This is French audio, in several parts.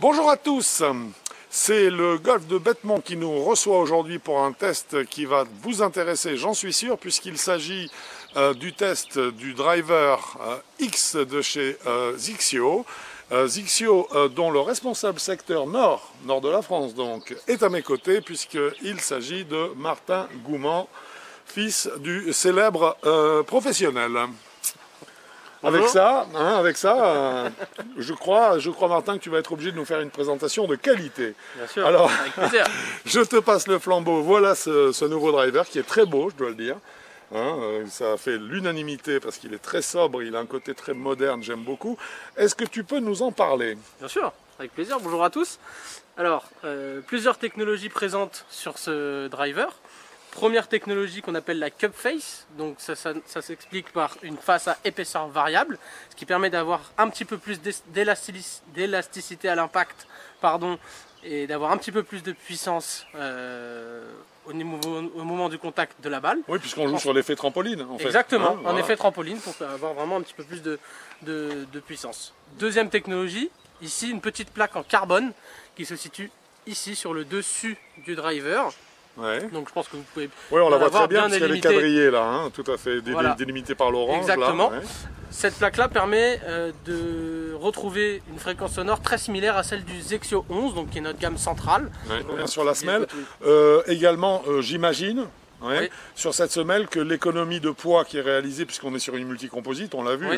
Bonjour à tous, c'est le Golf de Bettmont qui nous reçoit aujourd'hui pour un test qui va vous intéresser, j'en suis sûr, puisqu'il s'agit du test du driver X de chez Zixio. Zixio, dont le responsable secteur nord de la France donc, est à mes côtés, puisqu'il s'agit de Martin Gouman, fils du célèbre professionnel. Avec ça, je crois Martin que tu vas être obligé de nous faire une présentation de qualité. Bien sûr, alors, avec plaisir. Je te passe le flambeau. Voilà ce nouveau driver qui est très beau, je dois le dire. Ça a fait l'unanimité parce qu'il est très sobre, il a un côté très moderne, j'aime beaucoup. Est-ce que tu peux nous en parler? Bien sûr, avec plaisir. Bonjour à tous. Alors, plusieurs technologies présentes sur ce driver. Première technologie qu'on appelle la Cup Face, donc ça s'explique par une face à épaisseur variable, ce qui permet d'avoir un petit peu plus d'élasticité à l'impact, et d'avoir un petit peu plus de puissance au moment du contact de la balle. Oui, puisqu'on joue sur l'effet trampoline en fait. Exactement, en voilà. effet trampoline pour avoir vraiment un petit peu plus de puissance. Deuxième technologie, ici une petite plaque en carbone qui se situe ici sur le dessus du driver. Ouais. Donc je pense que vous pouvez. Oui, on la voit très bien parce qu'elle est délimitée. quadrillée là, tout à fait Voilà. délimitée par l'orange. Exactement. Là, ouais. Cette plaque-là permet de retrouver une fréquence sonore très similaire à celle du Zixio 11, donc qui est notre gamme centrale. Ouais. Sur la semelle, également, j'imagine. Ouais. Oui. Sur cette semelle que l'économie de poids qui est réalisée, puisqu'on est sur une multicomposite, on l'a vu, oui.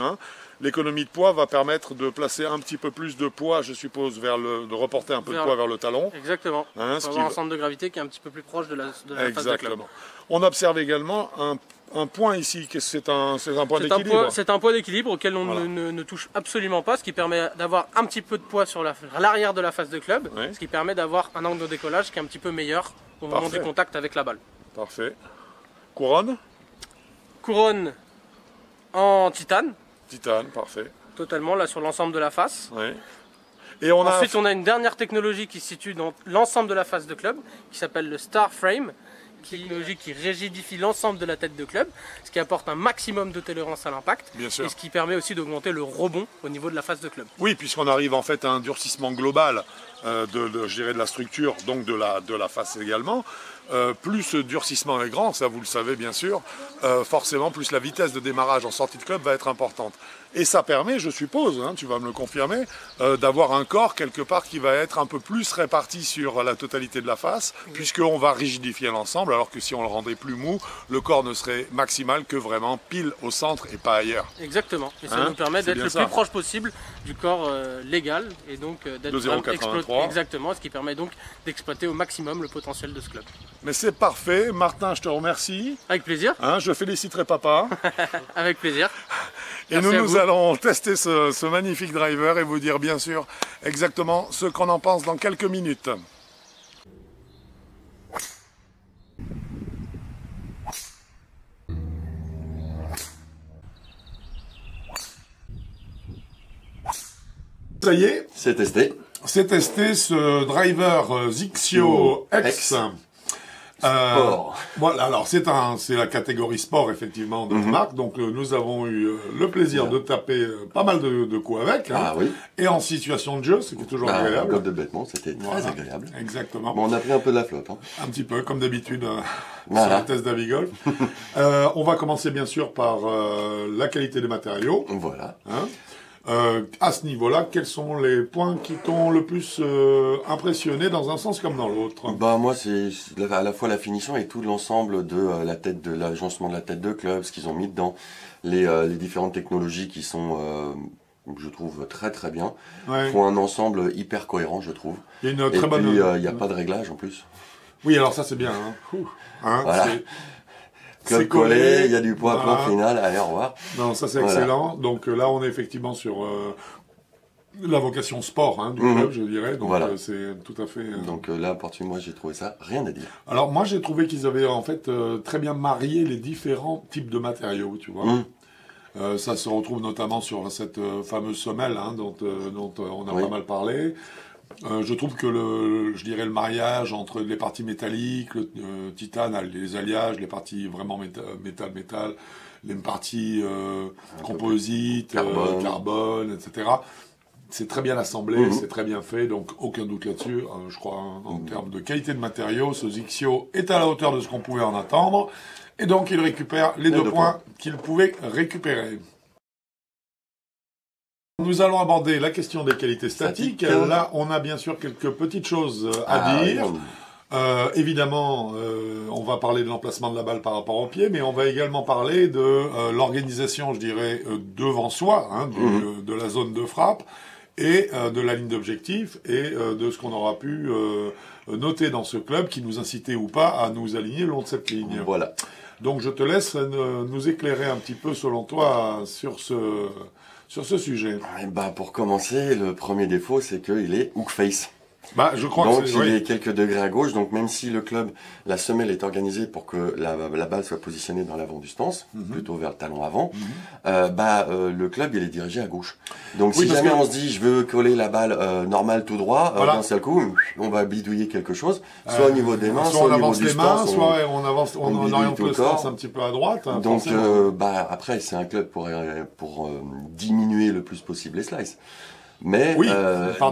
L'économie de poids va permettre de placer un petit peu plus de poids, je suppose, de reporter un peu de poids vers le talon. Exactement. On va avoir un centre de gravité qui est un petit peu plus proche de la face de club. On observe également un point ici, c'est un point d'équilibre. C'est un point d'équilibre auquel on ne touche absolument pas, ce qui permet d'avoir un petit peu de poids sur l'arrière de la face de club, ce qui permet d'avoir un angle de décollage qui est un petit peu meilleur au moment du contact avec la balle. Parfait. Couronne? Couronne en titane. Titane, parfait. Totalement, là sur l'ensemble de la face. Ouais. Et ensuite, on a une dernière technologie qui se situe dans l'ensemble de la face de club, qui s'appelle le Star Frame, qui est une technologie qui rigidifie l'ensemble de la tête de club, ce qui apporte un maximum de tolérance à l'impact, et ce qui permet aussi d'augmenter le rebond au niveau de la face de club. Oui, puisqu'on arrive en fait à un durcissement global je dirais de la structure, donc de la face également. Plus ce durcissement est grand, ça vous le savez bien sûr, forcément plus la vitesse de démarrage en sortie de club va être importante. Et ça permet, je suppose, tu vas me le confirmer, d'avoir un corps quelque part qui va être un peu plus réparti sur la totalité de la face, puisqu'on va rigidifier l'ensemble, alors que si on le rendait plus mou, le corps ne serait maximal que vraiment pile au centre et pas ailleurs. Exactement, et ça nous permet d'être le plus proche possible du corps légal, et donc d'être exploité. Exactement, ce qui permet donc d'exploiter au maximum le potentiel de ce club. Mais c'est parfait, Martin, je te remercie. Avec plaisir. Je féliciterai papa. Avec plaisir. Et nous allons tester ce magnifique driver et vous dire bien sûr exactement ce qu'on en pense dans quelques minutes. Ça y est, c'est testé. C'est testé ce driver Zixio X. Voilà, alors c'est la catégorie sport effectivement de la marque, donc nous avons eu le plaisir de taper pas mal de coups avec, oui. Et en situation de jeu, ce qui est toujours agréable. Le golf de Bettmont, c'était très agréable. Exactement. Bon, on a pris un peu de la flotte. Un petit peu, comme d'habitude, sur la test d'Avigolf. On va commencer bien sûr par la qualité des matériaux. Voilà. À ce niveau-là, quels sont les points qui t'ont le plus impressionné dans un sens comme dans l'autre? Moi, c'est à la fois la finition et tout l'ensemble de l'agencement de la tête de club, ce qu'ils ont mis dedans, les différentes technologies qui sont, je trouve, très très bien, font un ensemble hyper cohérent, je trouve. Il y a une très bonne... il n'y a pas de réglage en plus. Oui, alors ça c'est bien. Voilà. Club collé, il y a du poids plein final, allez, au revoir. Non, ça c'est excellent. Donc là, on est effectivement sur la vocation sport du club, je dirais. Donc c'est tout à fait... Donc là, moi, j'ai trouvé ça, rien à dire. Alors moi, j'ai trouvé qu'ils avaient en fait très bien marié les différents types de matériaux, tu vois. Ça se retrouve notamment sur cette fameuse semelle dont on a pas mal parlé. Je trouve que le mariage entre les parties métalliques, le titane, les alliages, les parties vraiment métal, les parties composites, carbone, etc. c'est très bien assemblé, c'est très bien fait, donc aucun doute là-dessus. Je crois, en termes de qualité de matériaux, ce Zixio est à la hauteur de ce qu'on pouvait en attendre. Et donc, il récupère les 2 points qu'il pouvait récupérer. Nous allons aborder la question des qualités statiques. Là, on a bien sûr quelques petites choses à dire. Évidemment, on va parler de l'emplacement de la balle par rapport au pied, mais on va également parler de l'organisation, je dirais, devant soi, hein, de la zone de frappe, et de la ligne d'objectif, et de ce qu'on aura pu noter dans ce club qui nous incitait ou pas à nous aligner le long de cette ligne. Voilà. Donc je te laisse nous éclairer un petit peu, selon toi, sur ce sujet. Et bah, pour commencer, le premier défaut, c'est qu'il est hook face. Bah, je crois donc que il est quelques degrés à gauche, donc même si le club, la semelle est organisée pour que la balle soit positionnée dans l'avant du stance, plutôt vers le talon avant, le club il est dirigé à gauche. Donc si jamais on se dit je veux coller la balle normale tout droit, d'un seul coup on va bidouiller quelque chose, soit au niveau des mains, soit au niveau du stance, soit on oriente le stance un petit peu à droite. Hein, donc après c'est un club pour diminuer le plus possible les slices. Mais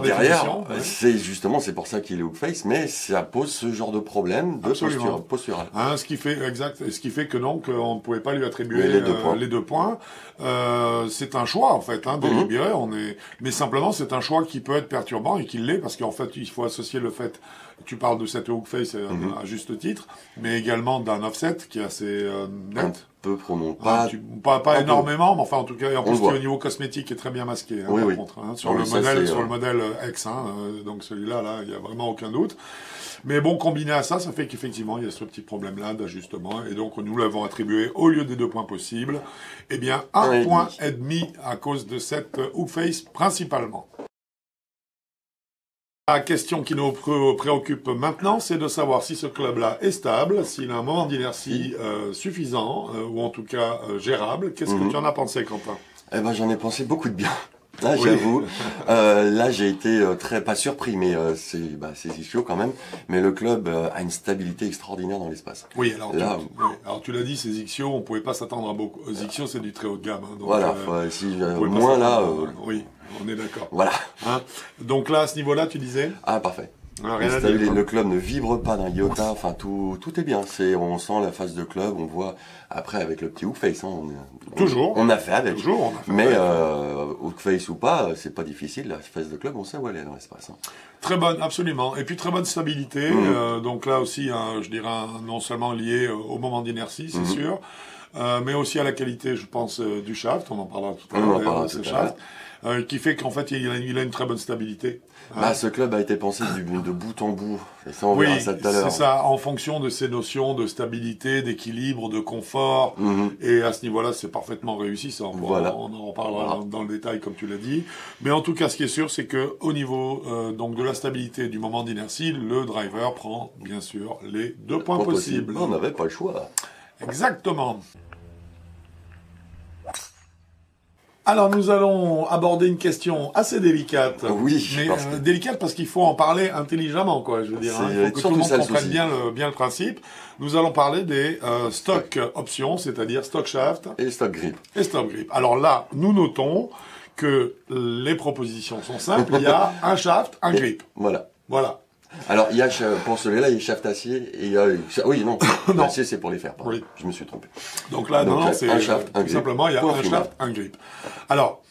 derrière, c'est pour ça qu'il est hook face, mais ça pose ce genre de problème de postural. Hein, ce qui fait que donc on ne pouvait pas lui attribuer les 2 points. C'est un choix en fait, hein, délibéré. Mais simplement c'est un choix qui peut être perturbant et qui l'est parce qu'en fait il faut associer le fait. Tu parles de cette hook face à juste titre, mais également d'un offset qui est assez net. Peu prononcé. Pas énormément, mais enfin en tout cas, en plus qui au niveau cosmétique est très bien masqué. Hein, par contre, hein, sur le modèle X, hein, donc celui-là, il y a vraiment aucun doute. Mais bon, combiné à ça, ça fait qu'effectivement il y a ce petit problème-là d'ajustement, et donc nous l'avons attribué au lieu des 2 points possibles, eh bien 1,5 point à cause de cette hook face principalement. La question qui nous préoccupe maintenant, c'est de savoir si ce club-là est stable, s'il a un moment d'inertie suffisant, ou en tout cas gérable. Qu'est-ce que tu en as pensé, Quentin? Eh ben, j'en ai pensé beaucoup de bien. Là, j'avoue. Là, j'ai été pas surpris, mais c'est Zixio quand même. Mais le club a une stabilité extraordinaire dans l'espace. Oui, alors tu l'as dit, c'est Zixio, on pouvait pas s'attendre à beaucoup. Zixio, c'est du très haut de gamme. Hein, donc, voilà, moins là. Oui. On est d'accord. Voilà. Hein, donc là, à ce niveau-là, tu disais? Ah, parfait. Rien à dire. Le club ne vibre pas d'un iota, enfin tout est bien. On sent la face de club, on voit après avec le petit hook face. Hein, on a fait avec. Mais hook face ou pas, c'est pas difficile. La face de club, on sait où elle est dans l'espace. Hein. Très bonne, absolument. Et puis très bonne stabilité. Donc là aussi, je dirais non seulement lié au moment d'inertie, c'est sûr, mais aussi à la qualité, je pense, du shaft. On en parlera tout à l'heure de ce shaft. Qui fait qu'en fait il a une très bonne stabilité. Ce club a été pensé de bout en bout. Et ça, on verra ça tout à l'heure. C'est ça, en fonction de ces notions de stabilité, d'équilibre, de confort. Et à ce niveau-là, c'est parfaitement réussi. Ça, on en reparlera dans le détail, comme tu l'as dit. Mais en tout cas, ce qui est sûr, c'est que au niveau donc de la stabilité du moment d'inertie, le driver prend bien sûr les 2 points possibles. On n'avait pas le choix. Exactement. Alors, nous allons aborder une question assez délicate. Oui, mais délicate parce qu'il faut en parler intelligemment, quoi. Je veux dire, il faut que tout le monde comprenne bien le principe. Nous allons parler des stock options, c'est-à-dire stock shaft et stock grip. Alors là, nous notons que les propositions sont simples. Il y a un shaft, un grip. Voilà. Alors, il y a, pour celui-là, il y a shaft acier et il y a... Oui, non, l'acier, c'est pour les fers, pardon. Oui. Je me suis trompé. Donc là, c'est un shaft, un grip. Simplement, il y a un shaft, un grip. Alors,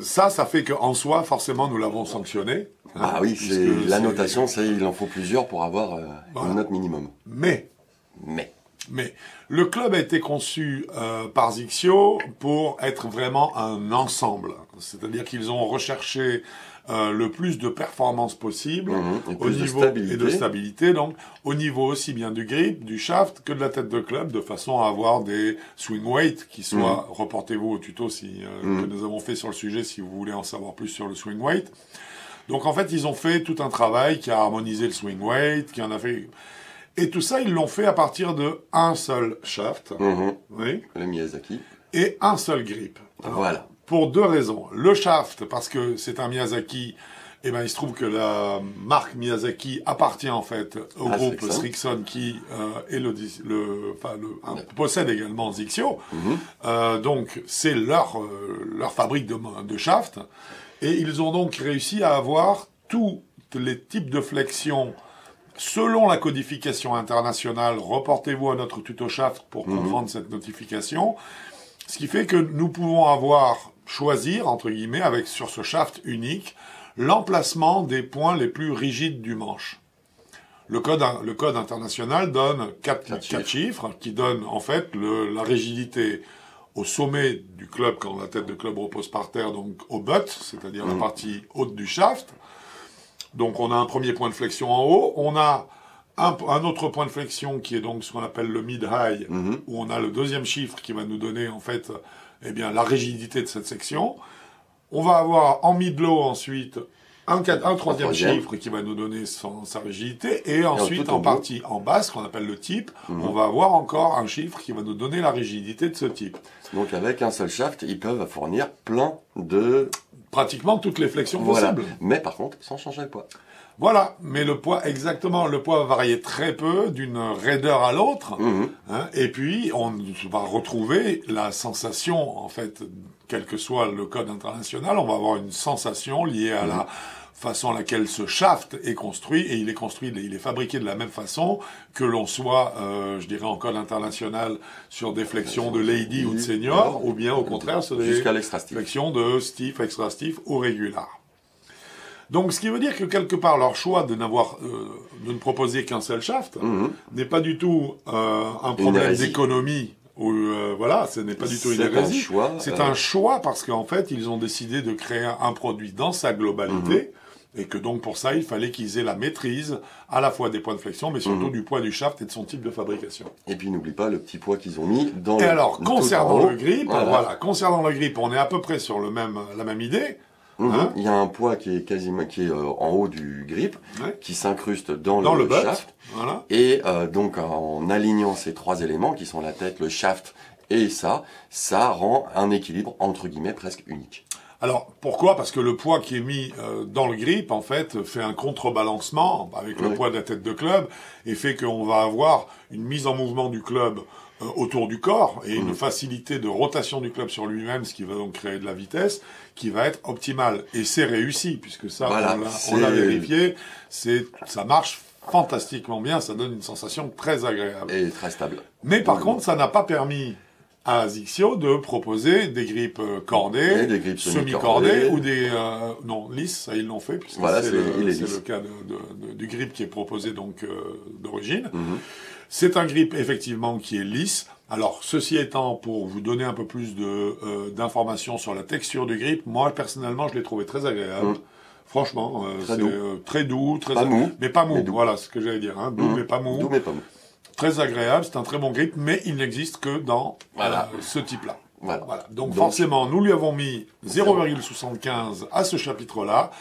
ça fait qu'en soi, forcément, nous l'avons sanctionné. Ah oui, la notation, il en faut plusieurs pour avoir une note minimum. Mais, le club a été conçu par Zixio pour être vraiment un ensemble. C'est-à-dire qu'ils ont recherché le plus de performance possible au niveau et de stabilité, donc au niveau aussi bien du grip, du shaft que de la tête de club, de façon à avoir des swing weight qui soient, reportez-vous au tuto que nous avons fait sur le sujet si vous voulez en savoir plus sur le swing weight. Donc en fait, ils ont fait tout un travail qui a harmonisé le swing weight, qui en a fait... Et tout ça, ils l'ont fait à partir de un seul shaft, le Miyazaki, et un seul grip. Alors, voilà. Pour 2 raisons. Le shaft, parce que c'est un Miyazaki, il se trouve que la marque Miyazaki appartient en fait au groupe Srixon qui possède également Zixio. Donc c'est leur fabrique de shaft. Et ils ont donc réussi à avoir tous les types de flexions selon la codification internationale. Reportez-vous à notre tuto shaft pour comprendre cette notification. Ce qui fait que nous pouvons choisir, entre guillemets, sur ce shaft unique, l'emplacement des points les plus rigides du manche. Le code international donne quatre chiffres qui donnent en fait la rigidité au sommet du club quand la tête de club repose par terre, donc au butt, c'est-à-dire la partie haute du shaft. Donc on a un premier point de flexion en haut, on a un autre point de flexion qui est donc ce qu'on appelle le mid-high, où on a le deuxième chiffre qui va nous donner en fait la rigidité de cette section. On va avoir en mid-low ensuite un troisième chiffre qui va nous donner sa rigidité, et ensuite en partie en basse, qu'on appelle le type, on va avoir encore un chiffre qui va nous donner la rigidité de ce type. Donc avec un seul shaft, ils peuvent fournir plein de... Pratiquement toutes les flexions possibles. Mais par contre, sans changer le poids. Voilà, mais le poids va varier très peu d'une raideur à l'autre, et puis on va retrouver la sensation, en fait, quel que soit le code international, on va avoir une sensation liée à la façon à laquelle ce shaft est construit, et il est fabriqué de la même façon que l'on soit, je dirais en code international, sur des flexions de lady ou de senior, ou bien au contraire sur des flexions de stiff, extra stiff ou régular. Donc, ce qui veut dire que quelque part, leur choix de ne proposer qu'un seul shaft n'est pas du tout un problème d'économie. Ce n'est pas du tout une hérésie. C'est un choix parce qu'en fait, ils ont décidé de créer un produit dans sa globalité, et que donc pour ça, il fallait qu'ils aient la maîtrise à la fois des points de flexion, mais surtout du poids du shaft et de son type de fabrication. Et puis n'oublie pas le petit poids qu'ils ont mis dans concernant le grip, concernant le grip, on est à peu près sur la même idée. Il y a un poids qui est en haut du grip, qui s'incruste dans le shaft. Voilà. Et donc en alignant ces trois éléments qui sont la tête, le shaft et ça rend un équilibre entre guillemets presque unique. Alors pourquoi? Parce que le poids qui est mis dans le grip en fait fait un contrebalancement avec le poids de la tête de club, et fait qu'on va avoir une mise en mouvement du club autour du corps, et une facilité de rotation du club sur lui-même, ce qui va donc créer de la vitesse, qui va être optimale. Et c'est réussi, puisque ça, on l'a vérifié, ça marche fantastiquement bien, ça donne une sensation très agréable. Et très stable. Mais par contre, ça n'a pas permis à Zixio de proposer des grips cordés, des grips semi-cordés, ou des... non, lisses, ça ils l'ont fait, puisque c'est le cas du grip qui est proposé donc d'origine. C'est un grip effectivement qui est lisse. Alors, ceci étant, pour vous donner un peu plus d'informations sur la texture du grip, moi personnellement, je l'ai trouvé très agréable. Franchement, c'est très doux, très mou, mais pas mou. Voilà ce que j'allais dire. Doux mais pas mou. Doux mais pas mou. Très agréable, c'est un très bon grip, mais il n'existe que dans ce type-là. Voilà. Donc forcément, nous lui avons mis 0,75 à ce chapitre-là.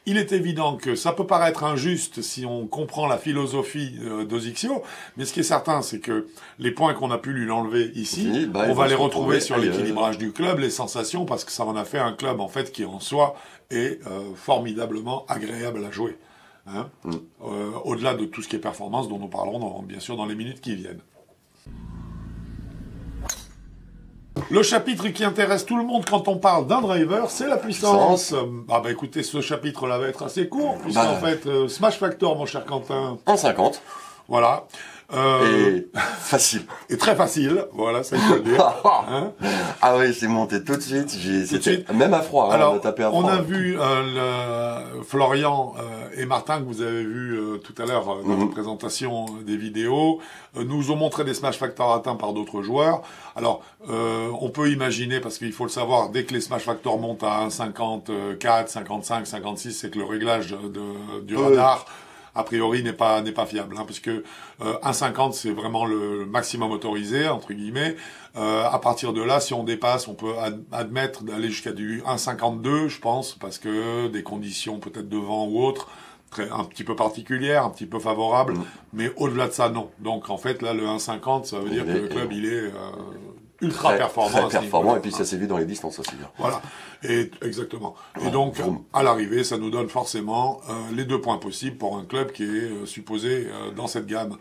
Il est évident que ça peut paraître injuste si on comprend la philosophie de Zixio, mais ce qui est certain, c'est que les points qu'on a pu lui enlever ici, on va les retrouver sur l'équilibrage du club, les sensations, parce que ça en a fait un club en fait qui en soi est formidablement agréable à jouer. Au-delà de tout ce qui est performance dont nous parlerons bien sûr dans les minutes qui viennent. Le chapitre qui intéresse tout le monde quand on parle d'un driver, c'est la puissance. Écoutez, ce chapitre-là va être assez court, puisqu'en fait, Smash Factor, mon cher Quentin. 1,50. Voilà. Et facile. Et très facile, voilà, ça il faut le dire. Ah oui, c'est monté tout de suite. Même à froid, alors, taper à froid. On a vu Florian et Martin, que vous avez vu tout à l'heure dans la présentation des vidéos, nous ont montré des Smash Factor atteints par d'autres joueurs. Alors, on peut imaginer, parce qu'il faut le savoir, dès que les Smash Factor montent à 1,54, 55, 56, c'est que le réglage du radar a priori n'est pas fiable, parce que 1,50 c'est vraiment le maximum autorisé entre guillemets. À partir de là, si on dépasse, on peut admettre d'aller jusqu'à du 1,52, je pense, parce que des conditions peut-être de vent ou autre un petit peu particulières, un petit peu favorables, mais au-delà de ça, non. Donc en fait là, le 1,50, ça veut dire que le club il est ultra performant. Très performant, et puis ça s'est vu dans les distances aussi. Voilà, et exactement. Et donc, à l'arrivée, ça nous donne forcément les 2 points possibles pour un club qui est supposé dans cette gamme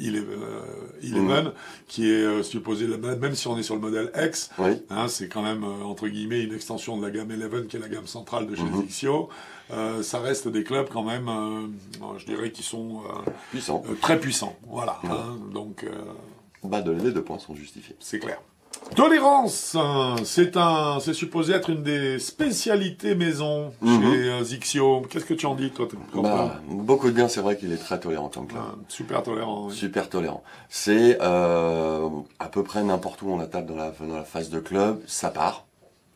Eleven, qui est supposé, même si on est sur le modèle X, hein, c'est quand même, entre guillemets, une extension de la gamme Eleven, qui est la gamme centrale de chez Zixio. Ça reste des clubs quand même, je dirais, qui sont très puissants. Voilà. Hein, donc, les 2 points sont justifiés. C'est clair. Tolérance, c'est supposé être une des spécialités maison chez Zixio. Qu'est-ce que tu en dis, toi? Beaucoup de bien, c'est vrai qu'il est très tolérant comme club. Super tolérant. Oui. Super tolérant. C'est à peu près n'importe où on la tape dans la phase de club, ça part,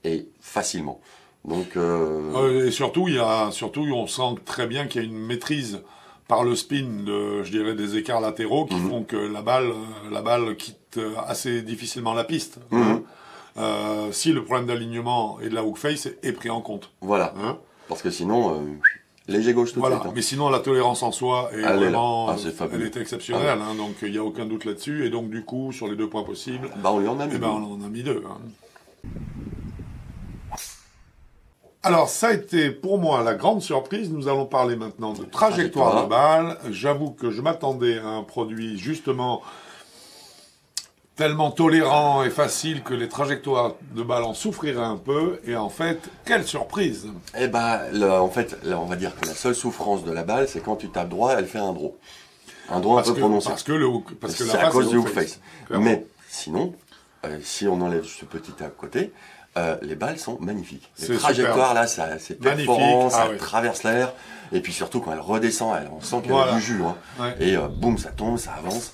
et facilement. Donc, et surtout, on sent très bien qu'il y a une maîtrise par le spin, je dirais, des écarts latéraux qui font que la balle quitte assez difficilement la piste. Si le problème d'alignement et de la hook face est pris en compte. Voilà. Hein, parce que sinon, léger gauche tout de suite. Hein. Mais sinon, la tolérance en soi est vraiment, elle est exceptionnelle. Ah, hein, donc, il n'y a aucun doute là-dessus. Et donc, du coup, sur les 2 points possibles, on lui en a mis 2. On en a mis 2. Hein. Alors, ça a été pour moi la grande surprise. Nous allons parler maintenant de trajectoire de balle. J'avoue que je m'attendais à un produit justement tellement tolérant et facile que les trajectoires de balle en souffriraient un peu. Et en fait, quelle surprise! En fait, là, on va dire que la seule souffrance de la balle, c'est quand tu tapes droit, elle fait un draw. Un draw un peu prononcé. C'est à cause du hook face. Mais sinon, si on enlève ce petit à côté, les balles sont magnifiques. Les trajectoires, là, c'est perforant, ça traverse l'air. Et puis surtout, quand elle redescend, on sent qu'elle a du jus. Hein. Et boum, ça tombe, ça avance.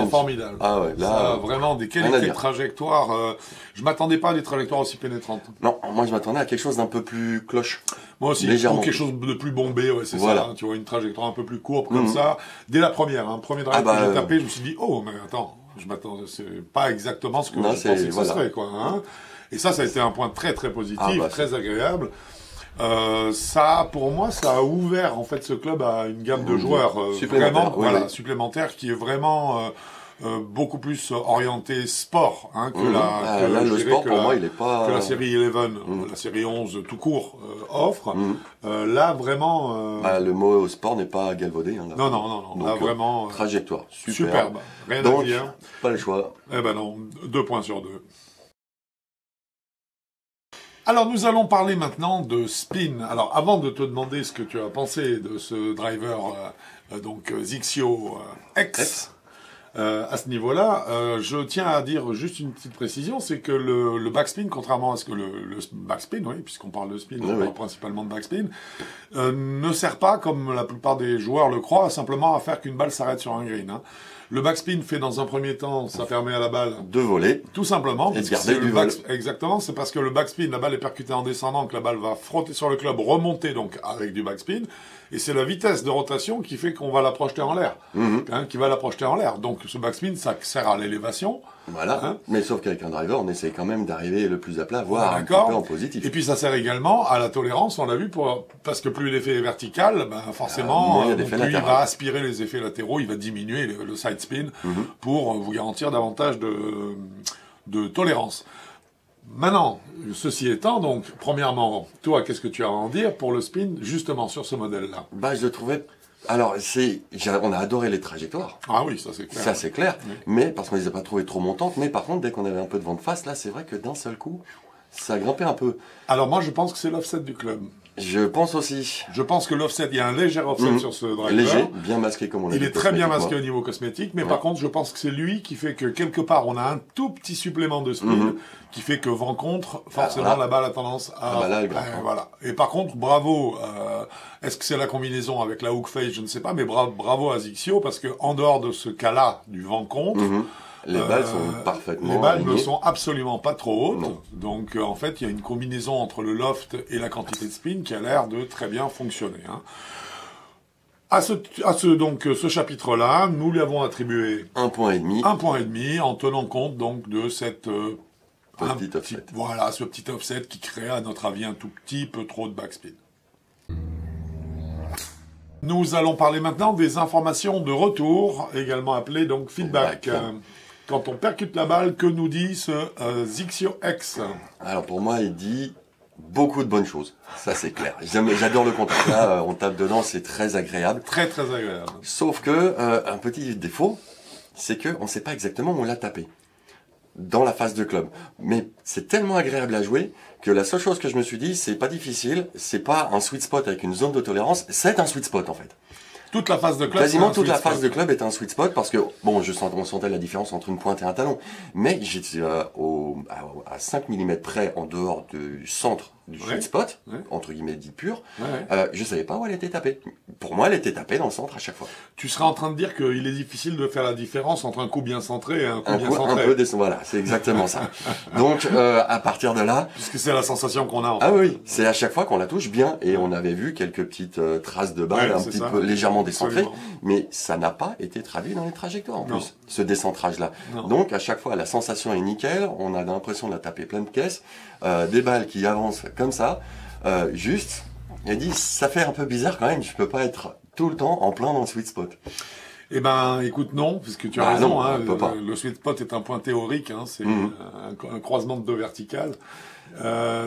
Formidable. Ah ouais, là, ça, vraiment des qualités de trajectoire. Je m'attendais pas à des trajectoires aussi pénétrantes. Non, moi je m'attendais à quelque chose d'un peu plus cloche. Moi aussi, ou quelque chose de plus bombé, c'est ça. Hein, tu vois, une trajectoire un peu plus courte comme ça. Dès la première, premier drive que j'ai tapé, je me suis dit, oh, mais attends, je m'attendais, c'est pas exactement ce que je pensais que ce serait, quoi. Hein. Et ça a été un point très très positif, très agréable. Pour moi, ça a ouvert en fait ce club à une gamme de joueurs supplémentaires qui est vraiment beaucoup plus orienté sport que le sport pour moi il est pas que la série 11, la série 11 tout court offre. Là vraiment le mot sport n'est pas galvaudé. Hein, là. Non. Donc, là vraiment trajectoire superbe. Rien donc, à dire. Pas le choix. Eh ben non, 2 points sur 2. Alors, nous allons parler maintenant de spin. Alors, avant de te demander ce que tu as pensé de ce driver, Zixio X, à ce niveau-là, je tiens à dire juste une petite précision, c'est que le backspin, contrairement à ce que le backspin, puisqu'on parle de spin, on parle principalement de backspin, ne sert pas, comme la plupart des joueurs le croient, simplement à faire qu'une balle s'arrête sur un green. Hein. Le backspin fait dans un premier temps, ça permet à la balle de voler, tout simplement. Et de garder du vol. Exactement, c'est parce que le backspin, la balle est percutée en descendant, que la balle va frotter sur le club, remonter donc avec du backspin. Et c'est la vitesse de rotation qui fait qu'on va la projeter en l'air, qui va la projeter en l'air. Donc ce backspin, ça sert à l'élévation. Voilà. Hein, mais sauf qu'avec un driver, on essaie quand même d'arriver le plus à plat, voire un petit peu en positif. Et puis ça sert également à la tolérance, on l'a vu, parce que plus l'effet est vertical, forcément, plus il va aspirer les effets latéraux, il va diminuer le side spin pour vous garantir davantage de tolérance. Maintenant, ceci étant, donc, premièrement, toi, qu'est-ce que tu as à en dire pour le spin, justement, sur ce modèle-là? Je le trouvais... Alors, on a adoré les trajectoires. Ah oui, ça c'est clair. Ça c'est clair, mais parce qu'on les a pas trouvées trop montantes, mais par contre, dès qu'on avait un peu de vent de face, là, c'est vrai que d'un seul coup, ça a grimpé un peu. Alors moi, je pense que c'est l'offset du club. Je pense aussi. Je pense que l'offset, il y a un léger offset sur ce driver. Léger, bien masqué comme on l'a dit. Il est très bien masqué au niveau cosmétique, mais par contre, je pense que c'est lui qui fait que quelque part, on a un tout petit supplément de spin qui fait que vent contre, forcément, la balle a tendance à... voilà. Et par contre, bravo, est-ce que c'est la combinaison avec la hook face, je ne sais pas, mais bravo à Zixio, parce que en dehors de ce cas-là, du vent contre, les balles sont parfaitement les balles alignées. ne sont absolument pas trop hautes. Donc, en fait, il y a une combinaison entre le loft et la quantité de spin qui a l'air de très bien fonctionner. Hein. À ce chapitre-là, nous lui avons attribué 1,5 points. 1,5 points en tenant compte donc de cette petit offset. Voilà, ce petit offset qui crée, à notre avis, un tout petit peu trop de backspin. Nous allons parler maintenant des informations de retour, également appelées donc feedback. quand on percute la balle, que nous dit ce Zixio X? Alors pour moi, il dit beaucoup de bonnes choses. Ça, c'est clair. J'adore le contact. Là, on tape dedans, c'est très agréable. Très, très agréable. Sauf que, un petit défaut, c'est qu'on ne sait pas exactement où on l'a tapé. Dans la phase de club. Mais c'est tellement agréable à jouer que la seule chose que je me suis dit, c'est pas difficile, c'est pas un sweet spot avec une zone de tolérance, c'est un sweet spot en fait. Toute la phase de club. Quasiment toute la phase de club est un sweet spot parce que, bon, on sentait la différence entre une pointe et un talon. Mais j'étais à 5 mm près en dehors du centre du sweet spot, entre guillemets dit pur. Je savais pas où elle était tapée. Pour moi, elle était tapée dans le centre à chaque fois. Tu serais en train de dire qu'il est difficile de faire la différence entre un coup bien centré et un coup bien centré. Un peu voilà, c'est exactement ça. Donc, à partir de là... Puisque c'est la sensation qu'on a en fait. Ah oui, c'est à chaque fois qu'on la touche bien et on avait vu quelques petites traces de balle un petit peu légèrement décentré, mais ça n'a pas été traduit dans les trajectoires en plus, ce décentrage-là. Donc à chaque fois, la sensation est nickel, on a l'impression de la taper plein de caisses, des balles qui avancent comme ça, juste, il dit, ça fait un peu bizarre quand même, je peux pas être tout le temps en plein dans le sweet spot. Eh ben, écoute, non, parce que tu as raison, hein, le sweet spot est un point théorique, hein, c'est un croisement de deux verticales.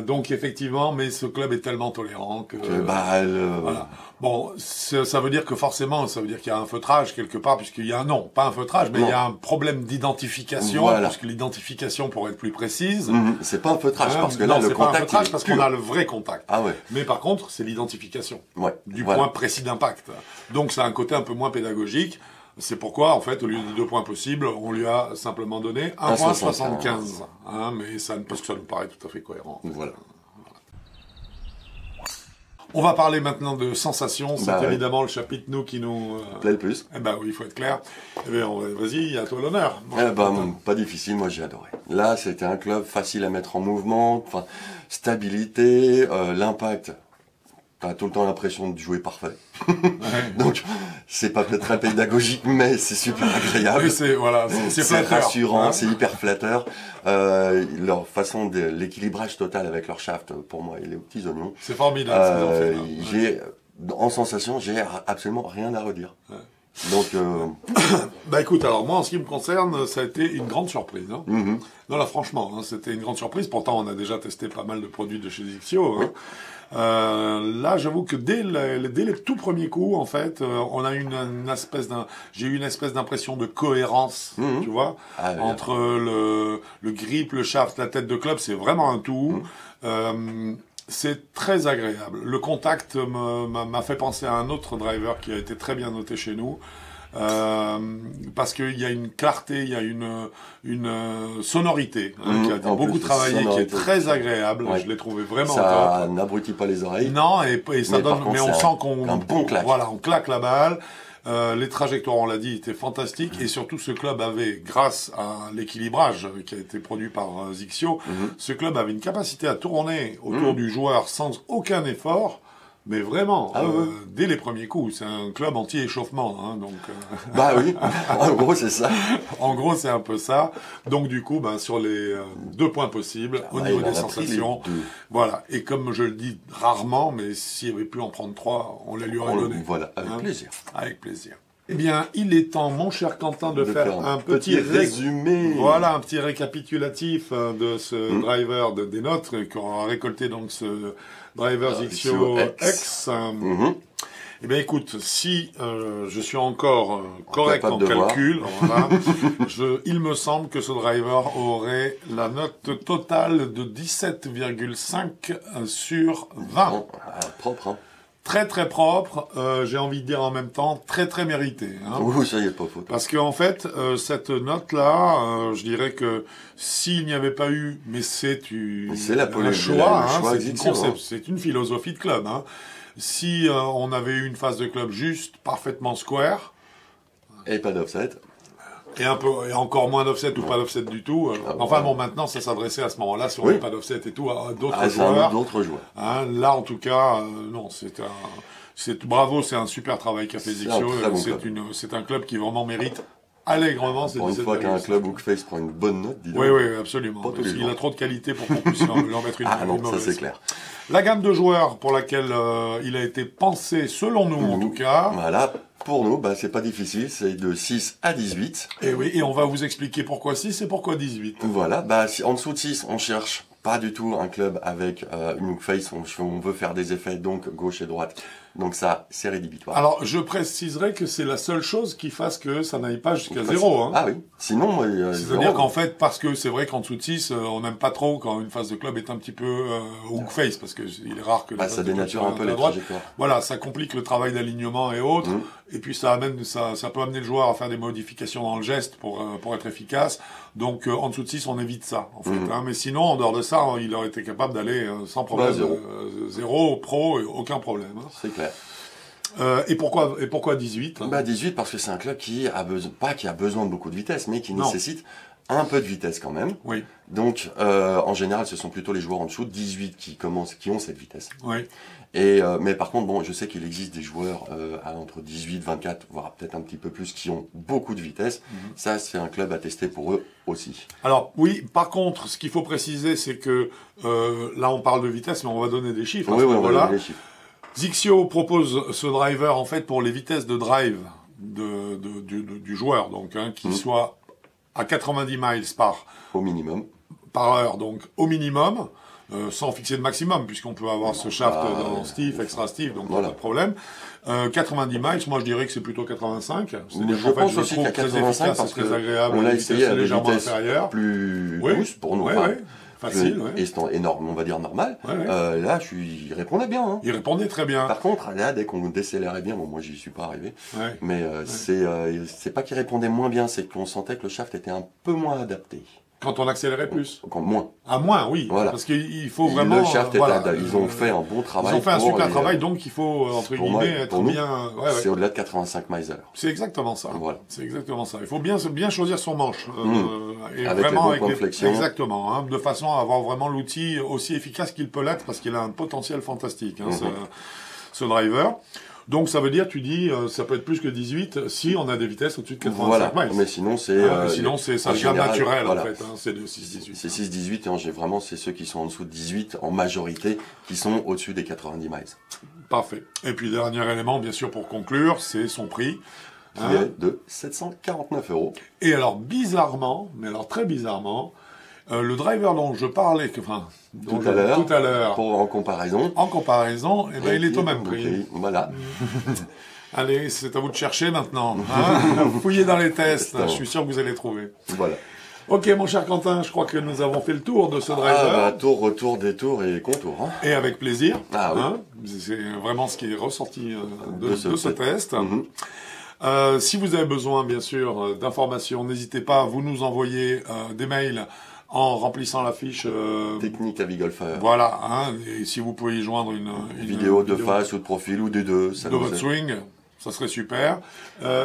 Donc effectivement, mais ce club est tellement tolérant que voilà. Bon, ça veut dire que forcément, ça veut dire qu'il y a un feutrage quelque part, puisqu'il y a pas un feutrage, mais il y a un problème d'identification, puisque l'identification pourrait être plus précise. C'est pas un feutrage, parce que là, le contact, pas un feutrage, parce pur. qu'on a le vrai contact. Ah ouais. Mais par contre, c'est l'identification du point précis d'impact. Donc ça a un côté un peu moins pédagogique. C'est pourquoi, en fait, au lieu de 2 points possibles, on lui a simplement donné 1,75. Hein, mais parce que ça nous paraît tout à fait cohérent. Voilà. On va parler maintenant de sensations. C'est évidemment le chapitre qui nous plaît le plus. Eh ben oui, il faut être clair. Eh bien, vas-y, à toi l'honneur. Pas difficile, moi j'ai adoré. Là, c'était un club facile à mettre en mouvement, stabilité, l'impact. T'as tout le temps l'impression de jouer parfait. Donc, c'est pas très pédagogique, mais c'est super agréable. Oui, c'est rassurant, c'est hyper flatteur. Leur façon de l'équilibrage total avec leur shaft, pour moi, il est aux petits oignons. C'est formidable. En sensation, j'ai absolument rien à redire. Donc, écoute, alors moi, en ce qui me concerne, ça a été une grande surprise. Hein. Non, là, franchement, hein, c'était une grande surprise. Pourtant, on a déjà testé pas mal de produits de chez Zixio. Hein. Là, j'avoue que dès les tout premiers coups, en fait, on a j'ai eu une espèce d'impression de cohérence, tu vois, entre le grip, le shaft, la tête de club, c'est vraiment un tout. C'est très agréable. Le contact m'a fait penser à un autre driver qui a été très bien noté chez nous. Parce qu'il y a une clarté, il y a une sonorité qui a été beaucoup travaillée, qui est très agréable. Je l'ai trouvé vraiment top. Ça n'abrutit pas les oreilles. Non, et ça donne, mais on sent qu'on bon claque. Voilà, on claque la balle. Les trajectoires, on l'a dit, étaient fantastiques. Et surtout, ce club avait, grâce à l'équilibrage qui a été produit par Zixio, ce club avait une capacité à tourner autour du joueur sans aucun effort. Mais vraiment, dès les premiers coups, c'est un club anti-échauffement, hein, donc. Bah oui, en gros c'est ça. En gros c'est un peu ça. Donc du coup, sur les 2 points possibles, au niveau des sensations, voilà. Et comme je le dis rarement, mais s'il avait pu en prendre 3, on les lui aurait donné. Voilà, avec plaisir. Avec plaisir. Eh bien, il est temps, mon cher Quentin, de faire un petit résumé. Voilà, un petit récapitulatif de ce driver des nôtres qu'on a récolté donc ce driver Zixio X. Eh bien, écoute, si je suis encore correct en calcul, voilà, il me semble que ce driver aurait la note totale de 17,5 sur 20. Propre, hein. Très très propre, j'ai envie de dire en même temps très très mérité. Hein. Oui, ça y est pas faute. Parce qu'en fait, cette note-là, je dirais que s'il n'y avait pas eu, mais c'est un choix, c'est une philosophie de club. Hein. Si on avait eu une phase de club juste, parfaitement square, et pas d'offset. Et encore moins d'offset ou pas d'offset du tout. Maintenant, ça s'adressait à ce moment-là, si on n'avait pas d'offset et tout, à d'autres joueurs. Hein, là, en tout cas, non, bravo, c'est un super travail qu'a fait Zixio. C'est un club qui vraiment mérite allègrement ces 17,5. Pour une fois qu'un club Hookface prend une bonne note, dis donc. Oui, oui, absolument. Pas tous les Il jours. a trop de qualité pour qu'on puisse leur mettre une Ah non, ça mauvaise. c'est clair. La gamme de joueurs pour laquelle il a été pensé, selon nous en tout cas. Voilà, pour nous, bah, c'est pas difficile, c'est de 6 à 18. Et oui, et on va vous expliquer pourquoi 6 et pourquoi 18. Voilà, bah, en dessous de 6, on cherche pas du tout un club avec une hookface, on veut faire des effets, donc gauche et droite. Donc ça, c'est rédhibitoire. Alors, je préciserai que c'est la seule chose qui fasse que ça n'aille pas jusqu'à 0. Hein. Ah oui, sinon... C'est-à-dire qu'en fait, parce que c'est vrai qu'en dessous de 6, on n'aime pas trop quand une phase de club est un petit peu hookface, parce que il est rare que... Bah, ça dénature un peu les trajectoires. Voilà, ça complique le travail d'alignement et autres, et puis ça peut amener le joueur à faire des modifications dans le geste pour être efficace. Donc en dessous de 6, on évite ça, en fait. Hein. Mais sinon, en dehors de ça, il aurait été capable d'aller sans problème. Bah, 0, pro, aucun problème. Hein. C'est clair. Et pourquoi 18 hein? Bah 18 parce que c'est un club qui a besoin, pas qui a besoin de beaucoup de vitesse, mais qui nécessite un peu de vitesse quand même. Oui. Donc en général, ce sont plutôt les joueurs en dessous de 18 qui ont cette vitesse. Oui. Et mais par contre, bon, je sais qu'il existe des joueurs entre 18, 24, voire peut-être un petit peu plus, qui ont beaucoup de vitesse. Ça, c'est un club à tester pour eux aussi. Alors oui, par contre, ce qu'il faut préciser, c'est que là, on parle de vitesse, mais on va donner des chiffres. Oui, oui, on va donner des chiffres. Zixio propose ce driver en fait pour les vitesses de drive du joueur, donc qui soit à 90 miles au minimum par heure, donc au minimum, sans fixer de maximum, puisqu'on peut avoir ce shaft dans stiff, extra stiff, donc voilà. Pas de problème. 90 miles, moi je dirais que c'est plutôt 85. Je pense aussi qu'à 85 parce que très agréable, on l'a essayé à des légèrement vitesses inférieures. Plus douces pour nous. Facile, énorme, on va dire normal. Là, il répondait bien. Hein. Il répondait très bien. Par contre, là, dès qu'on décélérait bien, bon, moi, j'y suis pas arrivé. Mais c'est pas qu'il répondait moins bien, c'est qu'on sentait que le shaft était un peu moins adapté. Quand on accélérait plus. Moins. À moins, oui. Voilà. Parce qu'il faut vraiment... Le shaft ils ont fait un bon travail. Ils ont fait un super travail, donc il faut, entre guillemets, être bien... C'est au-delà de 85 miles à l'heure. C'est exactement ça. Voilà. C'est exactement ça. Il faut bien choisir son manche. Et avec vraiment les bons points de flexion. Exactement. Hein, de façon à avoir vraiment l'outil aussi efficace qu'il peut l'être, parce qu'il a un potentiel fantastique, ce driver. Donc ça veut dire, tu dis, ça peut être plus que 18 si on a des vitesses au-dessus de 85 miles. Mais sinon c'est sa gamme naturelle en fait. C'est de 6-18. C'est 6-18 et vraiment c'est ceux qui sont en dessous de 18 en majorité qui sont au-dessus des 90 miles. Parfait. Et puis dernier élément, bien sûr, pour conclure, c'est son prix. Qui est de 749 €. Et alors bizarrement, mais alors très bizarrement, le driver dont je parlais, tout à l'heure, en comparaison, eh ben, il est au même prix. Voilà. Allez, c'est à vous de chercher maintenant. Fouillez dans les tests, je suis sûr que vous allez trouver. Voilà. Ok, mon cher Quentin, je crois que nous avons fait le tour de ce driver. Tour, retour, détour et contour. Hein. Et avec plaisir. Ah oui. C'est vraiment ce qui est ressorti de ce test. Si vous avez besoin, bien sûr, d'informations, n'hésitez pas à vous nous envoyer des mails en remplissant la fiche technique à Golfer. Voilà, et si vous pouvez y joindre une vidéo de face ou de profil ou des deux, de votre swing, ça serait super.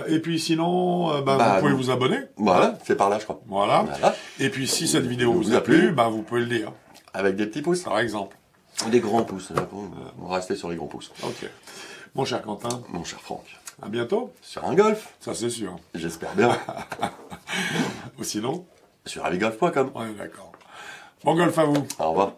Et puis sinon, vous pouvez vous abonner. Voilà, c'est par là, je crois. Voilà. Et puis si cette vidéo vous a plu, vous pouvez le dire. Avec des petits pouces, par exemple. Des grands pouces. On va rester sur les grands pouces. Ok. Mon cher Quentin. Mon cher Franck. À bientôt. Sur un golf. Ça c'est sûr. J'espère bien. Ou sinon sur avigolf.com. Ouais, d'accord. Bon golf à vous. Au revoir.